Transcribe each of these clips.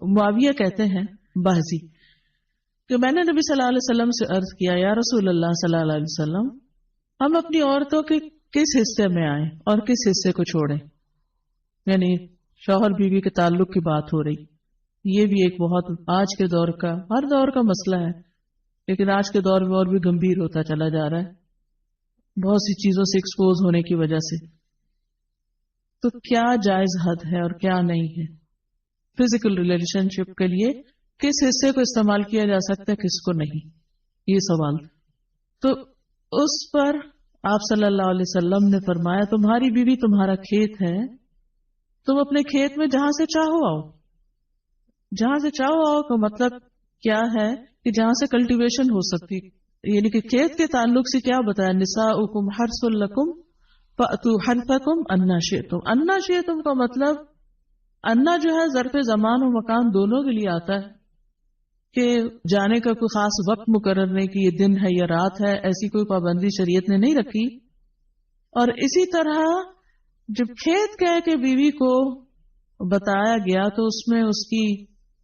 معاویہ کہتے ہیں باجی کہ میں نے نبی صلی اللہ علیہ وسلم سے عرض کیا یا رسول اللہ صلی اللہ علیہ وسلم ہم اپنی عورتوں کے کس حصے میں آئیں اور کس حصے کو چھوڑیں. یعنی شوہر بیوی کے تعلق کی بات ہو رہی. یہ بھی ایک بہت آج کے دور کا ہر دور کا مسئلہ ہے لیکن آج کے دور میں اور بھی گمبھیر ہوتا چلا جا رہا ہے بہت سی چیزوں سے ایکسپوز ہونے کی وجہ سے. تو کیا جائز حد ہے اور کیا نہیں ہے فزیکل ریلیشن شپ کے لیے کس حصے کو استعمال کیا جا سکتا ہے کس کو نہیں یہ سوال. تو اس پر آپ صلی اللہ علیہ وسلم نے فرمایا تمہاری بیوی تمہارا کھیت ہے تم اپنے کھیت میں جہاں سے چاہو آؤ. جہاں سے چاہو آؤ کا مطلب کیا ہے کہ جہاں سے کلٹیویشن ہو سکتی یعنی کہ کھیت کے تعلق سے کیا بتایا نساؤکم حرث لکم فأتوا حرثکم انا شئتم. انا شئتم کا مطلب انا جو ہے ظرف زمان و مکان دونوں کے لیے آتا ہے کہ جانے کا کوئی خاص وقت مقرر نہیں کہ یہ دن ہے یا رات ہے ایسی کوئی پابندی شریعت نے نہیں رکھی. اور اسی طرح جب کھیت کہہ کے بیوی کو بتایا گیا تو اس میں اس کی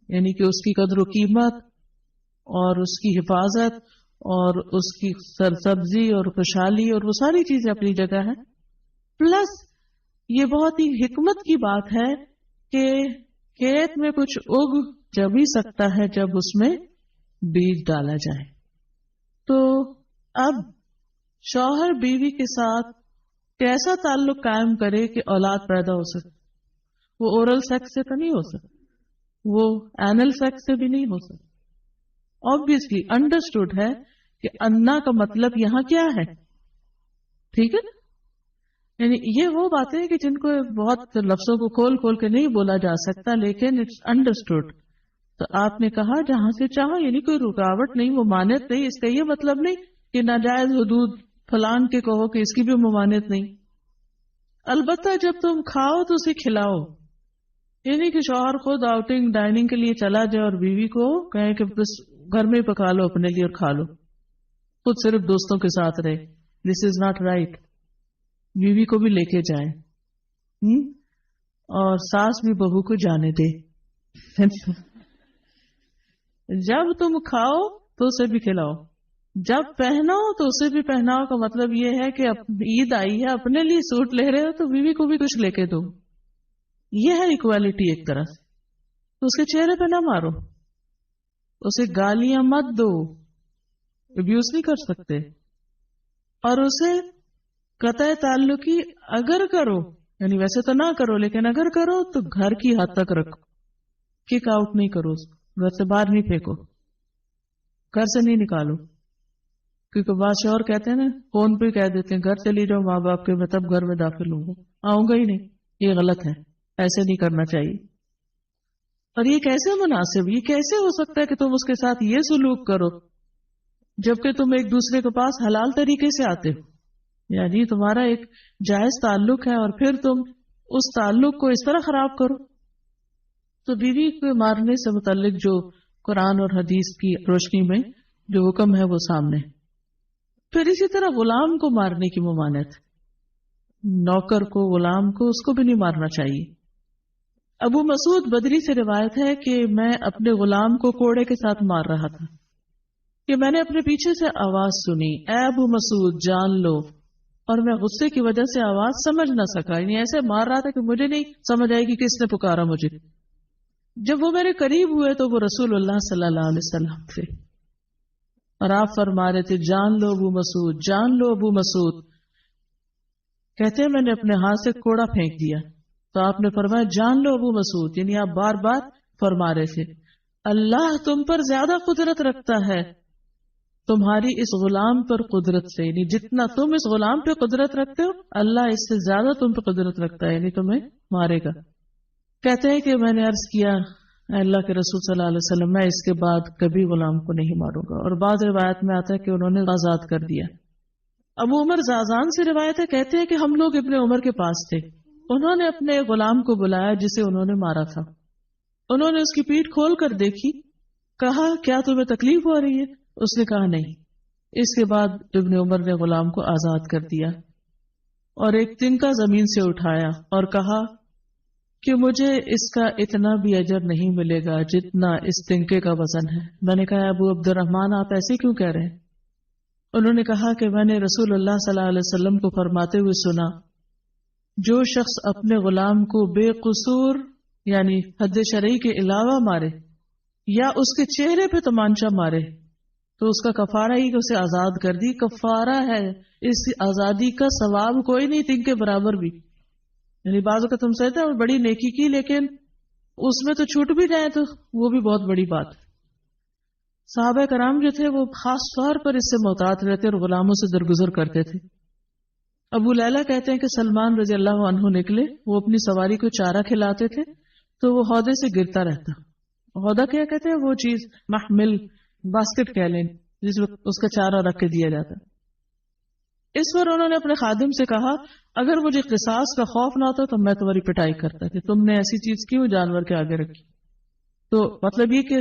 یعنی کہ اس کی قدر و قیمت اور اس کی حفاظت اور اس کی سرسبزی اور خوشحالی اور وہ ساری چیزیں اپنی جگہ ہے. پلس یہ بہت ہی حکمت کی بات ہے کہ کھیت میں کچھ اگ جب ہی سکتا ہے جب اس میں بیج ڈالا جائے. تو اب شوہر بیوی کے ساتھ کیسا تعلق قائم کرے کہ اولاد پیدا ہو سکے. وہ اورل سیکس سے تو نہیں ہو سکتا وہ اینل سیکس سے بھی نہیں ہو سکتا. obviously understood ہے کہ انا کا مطلب یہاں کیا ہے. ٹھیک ہے نا یعنی یہ وہ باتیں کہ جن کو بہت لفظوں کو کھول کھول کے نہیں بولا جا سکتا لیکن اٹس انڈرسٹوڈ. تو آپ نے کہا جہاں سے چاہو یعنی کوئی رکاوٹ نہیں ممانعت نہیں. اس کا یہ مطلب نہیں کہ ناجائز حدود فلان کے کہو کہ اس کی بھی ممانعت نہیں. البتہ جب تم کھاؤ تو اسے کھلاؤ یعنی کہ شوہر خود آؤٹنگ ڈائننگ کے لیے چلا جائے اور بیوی کو کہیں کہ بس گھر میں پکا لو اپنے لیے اور کھا لو خود صرف دوستوں کے ساتھ رہے. دس از ناٹ رائٹ. بیوی کو بھی لے کے جائیں اور ساس بھی بہو کو جانے دے. جب تم کھاؤ تو اسے بھی کھلاؤ جب پہناؤ تو اسے بھی پہناؤ کا مطلب یہ ہے کہ عید آئی ہے اپنے لیے سوٹ لے رہے ہو تو بیوی کو بھی کچھ لے کے دو. یہ ہے ایکوالٹی ایک طرح سے. تو اس کے چہرے پہ نہ مارو اسے گالیاں مت دو ابیوز نہیں کر سکتے اور اسے قطع تعلقی اگر کرو یعنی ویسے تو نہ کرو لیکن اگر کرو تو گھر کی حد تک رکھو. کک آؤٹ نہیں کرو گھر سے باہر نہیں پھینکو گھر سے نہیں نکالو کیونکہ بعض شوہر کہتے ہیں نا فون پہ کہہ دیتے ہیں گھر چلی جاؤ ماں باپ کے میں تب گھر میں داخل ہوں گا آؤں گا ہی نہیں. یہ غلط ہے ایسے نہیں کرنا چاہیے. اور یہ کیسے مناسب یہ کیسے ہو سکتا ہے کہ تم اس کے ساتھ یہ سلوک کرو جبکہ تم ایک دوسرے کے پاس حلال طریقے سے آتے ہو. یعنی تمہارا ایک جائز تعلق ہے اور پھر تم اس تعلق کو اس طرح خراب کرو. تو بیوی کو مارنے سے متعلق جو قرآن اور حدیث کی روشنی میں جو حکم ہے وہ سامنے. پھر اسی طرح غلام کو مارنے کی ممانعت نوکر کو غلام کو اس کو بھی نہیں مارنا چاہیے. ابو مسعود بدری سے روایت ہے کہ میں اپنے غلام کو کوڑے کے ساتھ مار رہا تھا کہ میں نے اپنے پیچھے سے آواز سنی اے ابو مسعود جان لو اور میں غصے کی وجہ سے آواز سمجھ نہ سکا یعنی ایسے مار رہا تھا کہ مجھے نہیں سمجھ آئی کہ کس نے پکارا مجھے. جب وہ میرے قریب ہوئے تو وہ رسول اللہ صلی اللہ علیہ وسلم تھے اور آپ فرما رہے تھے جان لو ابو مسعود جان لو ابو مسعود. کہتے ہیں میں نے اپنے ہاتھ سے کوڑا پھینک دیا تو آپ نے فرمایا جان لو ابو مسعود یعنی آپ بار بار فرما رہے تھے اللہ تم پر زیادہ قدرت رکھتا ہے تمہاری اس غلام پر قدرت سے یعنی جتنا تم اس غلام پہ قدرت رکھتے ہو اللہ اس سے زیادہ تم پہ قدرت رکھتا ہے یعنی تمہیں مارے گا. کہتے ہیں کہ میں نے عرض کیا اے اللہ کے رسول صلی اللہ علیہ وسلم میں اس کے بعد کبھی غلام کو نہیں ماروں گا. اور بعض روایت میں آتا ہے کہ انہوں نے آزاد کر دیا. ابو عمر زازان سے روایت ہے کہتے ہیں کہ ہم لوگ ابن عمر کے پاس تھے انہوں نے اپنے غلام کو بلایا جسے انہوں نے مارا تھا. انہوں نے اس کی پیٹھ کھول کر دیکھی کہا کیا تمہیں تکلیف ہو رہی ہے اس نے کہا نہیں. اس کے بعد ابن عمر نے غلام کو آزاد کر دیا اور ایک تنکا زمین سے اٹھایا اور کہا کہ مجھے اس کا اتنا بھی اجر نہیں ملے گا جتنا اس تنکے کا وزن ہے۔ میں نے کہا ابو عبد الرحمن آپ ایسے کیوں کہہ رہے ہیں؟ انہوں نے کہا کہ میں نے رسول اللہ صلی اللہ علیہ وسلم کو فرماتے ہوئے سنا، جو شخص اپنے غلام کو بے قصور یعنی حد شرعی کے علاوہ مارے یا اس کے چہرے پہ تمانچہ مارے تو اس کا کفارہ ہی کہ اسے آزاد کر دی، کفارہ ہے، اس آزادی کا ثواب کوئی نہیں تنگ کے برابر بھی۔ یعنی بعض اوقات تم سہتے ہیں بڑی نیکی کی لیکن اس میں تو چھوٹ بھی جائے تو وہ بھی بہت بڑی بات۔ صحابہ کرام جو تھے وہ خاص طور پر اس سے محتاط رہتے اور غلاموں سے درگزر کرتے تھے۔ ابو لیلہ کہتے ہیں کہ سلمان رضی اللہ عنہ نکلے، وہ اپنی سواری کو چارہ کھلاتے تھے تو وہ ہودے سے گرتا رہتا۔ ہودہ کیا کہتے ہیں؟ وہ چیز محمل باسکٹ کہہ لیں جس میں اس کا چارہ رکھ کے دیا جاتا۔ اس پر انہوں نے اپنے خادم سے کہا اگر مجھے قصاص کا خوف نہ ہوتا تو میں تمہاری پٹائی کرتا کہ تم نے ایسی چیز کیوں جانور کے آگے رکھی۔ تو مطلب یہ کہ